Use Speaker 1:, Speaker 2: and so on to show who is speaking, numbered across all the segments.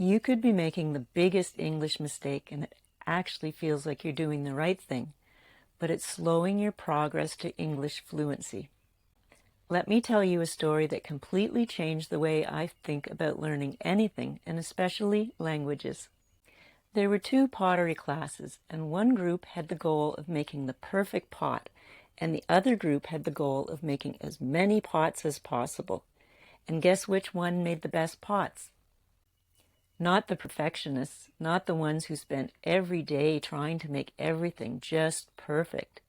Speaker 1: You could be making the biggest English mistake and it actually feels like you're doing the right thing, but it's slowing your progress to English fluency. Let me tell you a story that completely changed the way I think about learning anything, and especially languages. There were two pottery classes, and one group had the goal of making the perfect pot, and the other group had the goal of making as many pots as possible. And guess which one made the best pots? Not the perfectionists, not the ones who spent every day trying to make everything just perfect.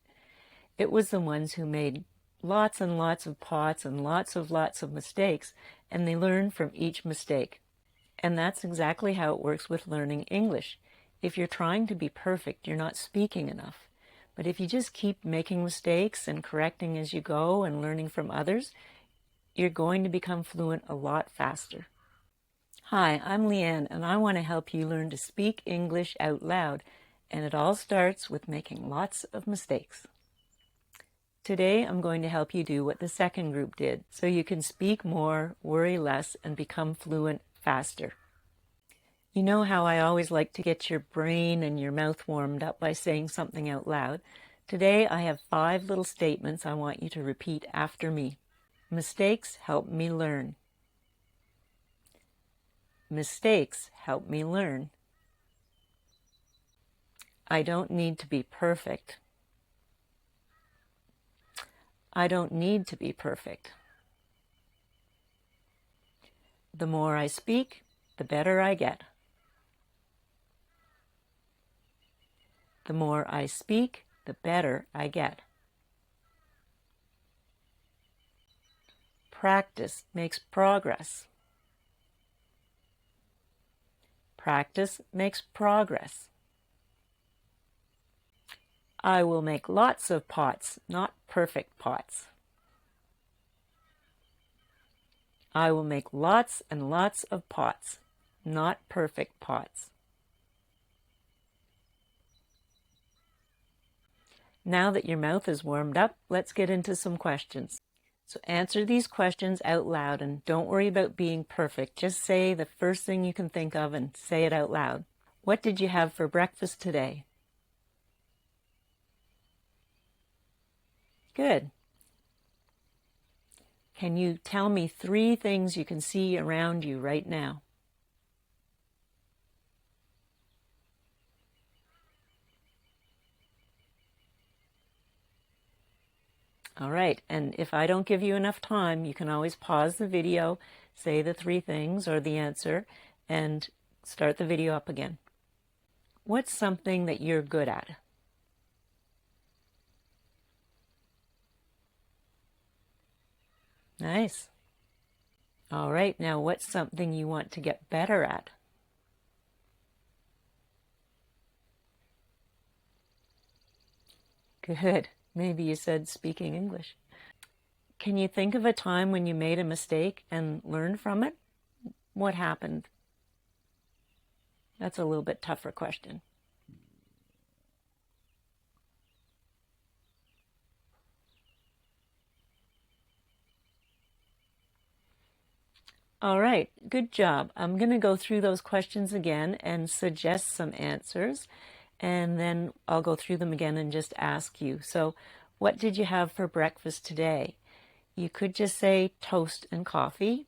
Speaker 1: It was the ones who made lots and lots of pots and lots of mistakes, and they learned from each mistake. And that's exactly how it works with learning English. If you're trying to be perfect, you're not speaking enough. But if you just keep making mistakes and correcting as you go and learning from others, you're going to become fluent a lot faster. Hi, I'm Leanne, and I want to help you learn to speak English out loud, and it all starts with making lots of mistakes. Today, I'm going to help you do what the second group did, so you can speak more, worry less, and become fluent faster. You know how I always like to get your brain and your mouth warmed up by saying something out loud? Today, I have 5 little statements I want you to repeat after me. Mistakes help me learn. Mistakes help me learn. I don't need to be perfect. I don't need to be perfect. The more I speak, the better I get. The more I speak, the better I get. Practice makes progress. Practice makes progress. I will make lots of pots, not perfect pots. I will make lots and lots of pots, not perfect pots. Now that your mouth is warmed up, let's get into some questions. So answer these questions out loud, and don't worry about being perfect. Just say the first thing you can think of and say it out loud. What did you have for breakfast today? Good. Can you tell me 3 things you can see around you right now? All right, and if I don't give you enough time, you can always pause the video, say the 3 things or the answer, and start the video up again. What's something that you're good at? Nice. All right, now what's something you want to get better at? Good. Maybe you said speaking English. Can you think of a time when you made a mistake and learned from it? What happened? That's a little bit tougher question. All right, good job. I'm going to go through those questions again and suggest some answers, and then I'll go through them again and just ask you. So, what did you have for breakfast today? You could just say toast and coffee,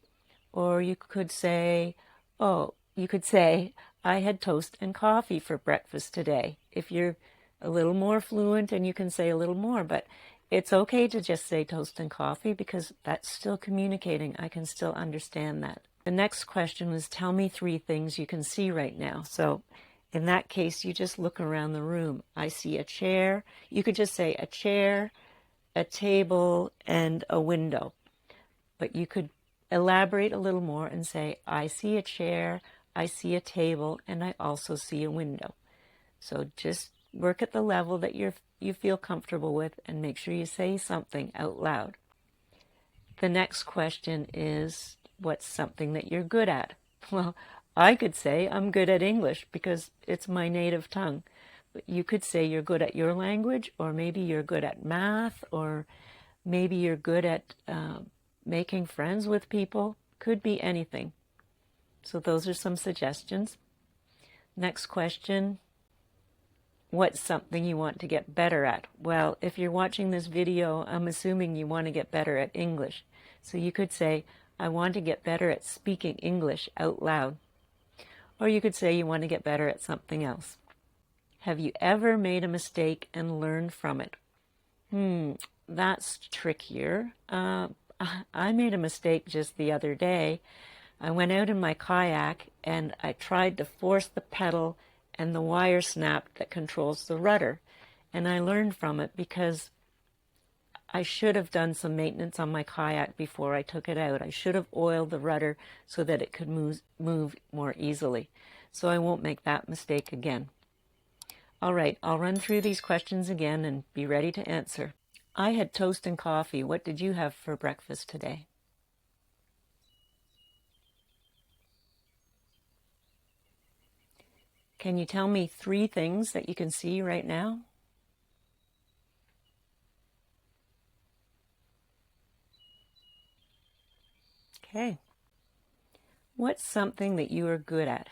Speaker 1: or you could say, I had toast and coffee for breakfast today. If you're a little more fluent and you can say a little more, but it's okay to just say toast and coffee because that's still communicating. I can still understand that. The next question was, tell me 3 things you can see right now. So in that case, you just look around the room. I see a chair. You could just say a chair, a table, and a window. But you could elaborate a little more and say, I see a chair, I see a table, and I also see a window. So just work at the level that you feel comfortable with and make sure you say something out loud. The next question is, what's something that you're good at? Well, I could say I'm good at English because it's my native tongue. But you could say you're good at your language, or maybe you're good at math, or maybe you're good at making friends with people. Could be anything. So those are some suggestions. Next question, what's something you want to get better at? Well, if you're watching this video, I'm assuming you want to get better at English. So you could say, I want to get better at speaking English out loud. Or you could say you want to get better at something else. Have you ever made a mistake and learned from it? That's trickier. I made a mistake just the other day. I went out in my kayak and I tried to force the pedal and the wire snapped that controls the rudder. And I learned from it because I should have done some maintenance on my kayak before I took it out. I should have oiled the rudder so that it could move more easily. So I won't make that mistake again. All right, I'll run through these questions again and be ready to answer. I had toast and coffee. What did you have for breakfast today? Can you tell me 3 things that you can see right now? Okay. What's something that you are good at?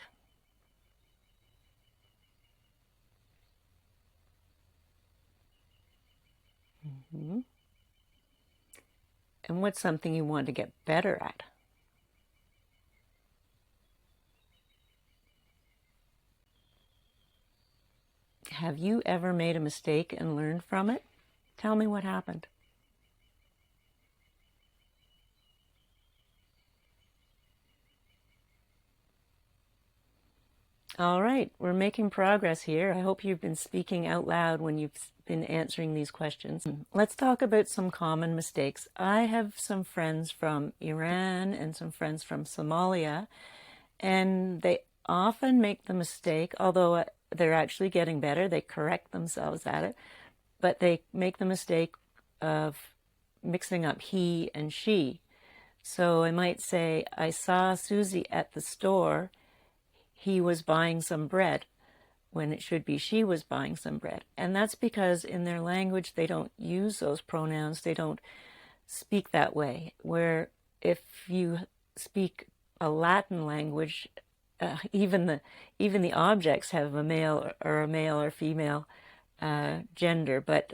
Speaker 1: And what's something you want to get better at? Have you ever made a mistake and learned from it? Tell me what happened. All right, we're making progress here. I hope you've been speaking out loud when you've been answering these questions. Let's talk about some common mistakes. I have some friends from Iran and some friends from Somalia, and they often make the mistake, although they're actually getting better, they correct themselves at it, but they make the mistake of mixing up he and she. So I might say, I saw Susie at the store. He was buying some bread, when it should be she was buying some bread. And that's because in their language they don't use those pronouns. They don't speak that way. Where if you speak a Latin language, even the objects have a male or female gender, but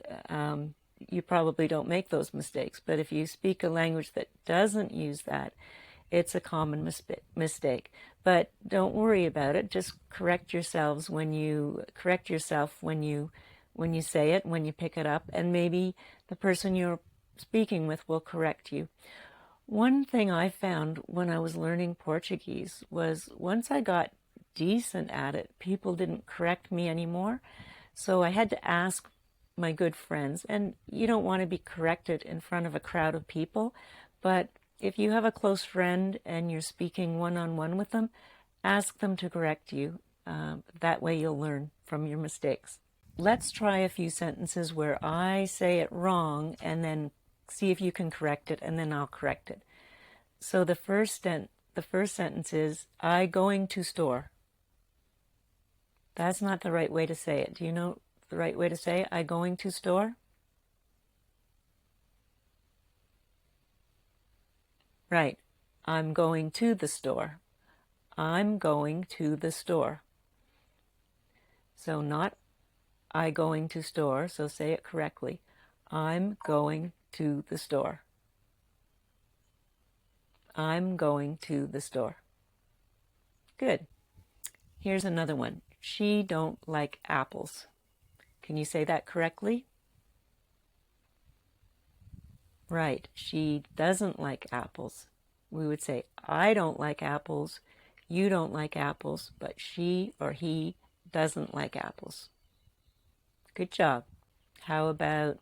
Speaker 1: you probably don't make those mistakes. But if you speak a language that doesn't use that, it's a common mistake. But don't worry about it. Just correct yourself when you say it, when you pick it up, and maybe the person you're speaking with will correct you. One thing I found when I was learning Portuguese was once I got decent at it, people didn't correct me anymore. So I had to ask my good friends, and you don't want to be corrected in front of a crowd of people, but if you have a close friend and you're speaking one-on-one with them, ask them to correct you. That way you'll learn from your mistakes. Let's try a few sentences where I say it wrong and then see if you can correct it, and then I'll correct it. So the first sentence is, I going to store. That's not the right way to say it. Do you know the right way to say I going to store? Right. I'm going to the store. I'm going to the store. So not I going to store, so say it correctly. I'm going to the store. I'm going to the store. Good. Here's another one. She don't like apples. Can you say that correctly? Right. She doesn't like apples. We would say, I don't like apples. You don't like apples, but she or he doesn't like apples. Good job. How about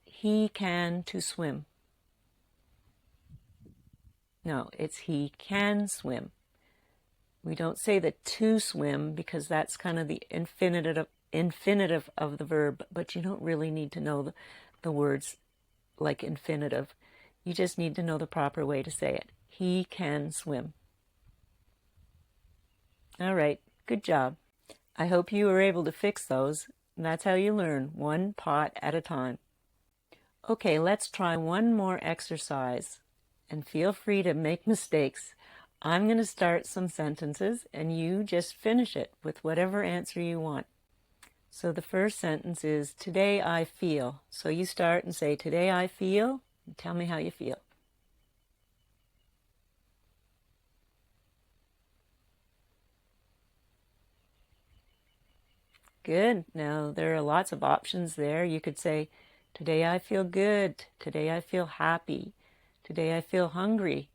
Speaker 1: he can to swim? No, it's he can swim. We don't say the to swim because that's kind of the infinitive of the verb, but you don't really need to know the words like infinitive. You just need to know the proper way to say it. He can swim. All right, good job. I hope you were able to fix those. That's how you learn, one pot at a time. Okay, let's try one more exercise. And feel free to make mistakes. I'm going to start some sentences and you just finish it with whatever answer you want. So the first sentence is, today I feel. So you start and say, today I feel, and tell me how you feel. Good. Now there are lots of options there. You could say, today I feel good. Today I feel happy. Today I feel hungry.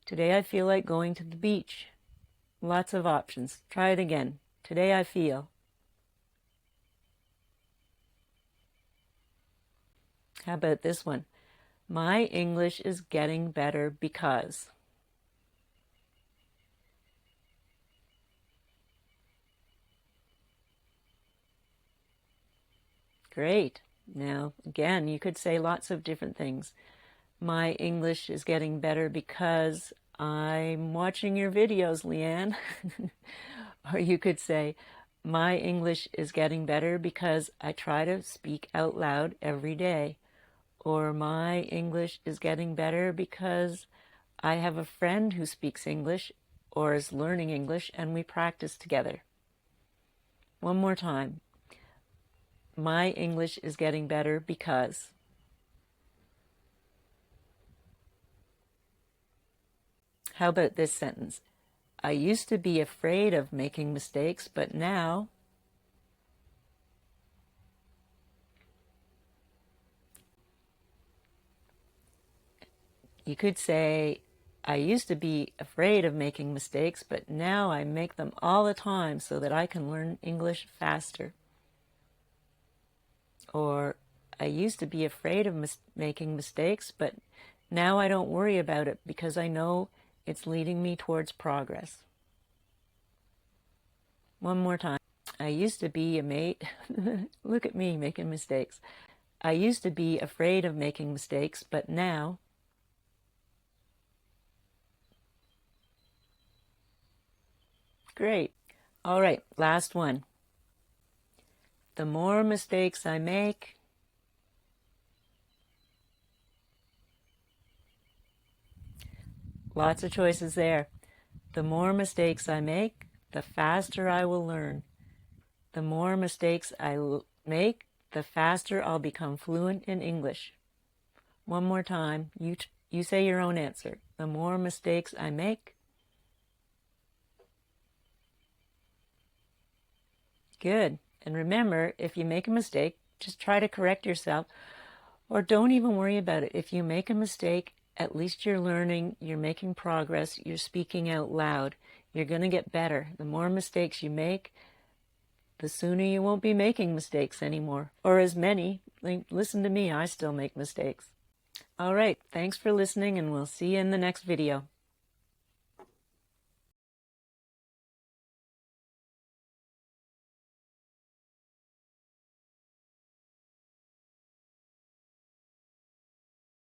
Speaker 1: Today I feel like going to the beach. Lots of options. Try it again. Today I feel. How about this one? My English is getting better because. Great. Now, again, you could say lots of different things. My English is getting better because I'm watching your videos, Leanne. Or you could say, my English is getting better because I try to speak out loud every day. Or my English is getting better because I have a friend who speaks English or is learning English and we practice together. One more time. My English is getting better because. How about this sentence? I used to be afraid of making mistakes, but now. You could say, I used to be afraid of making mistakes, but now I make them all the time so that I can learn English faster. Or, I used to be afraid of making mistakes, but now I don't worry about it because I know it's leading me towards progress. One more time. I used to be a mate. Look at me making mistakes. I used to be afraid of making mistakes, but now. Great. All right, last one. The more mistakes I make, lots of choices there. The more mistakes I make, the faster I will learn. The more mistakes I make, the faster I'll become fluent in English. One more time. You say your own answer. The more mistakes I make. Good. And remember, if you make a mistake, just try to correct yourself or don't even worry about it. If you make a mistake, at least you're learning, you're making progress, you're speaking out loud. You're going to get better. The more mistakes you make, the sooner you won't be making mistakes anymore, or as many. Listen to me, I still make mistakes. All right, thanks for listening, and we'll see you in the next video.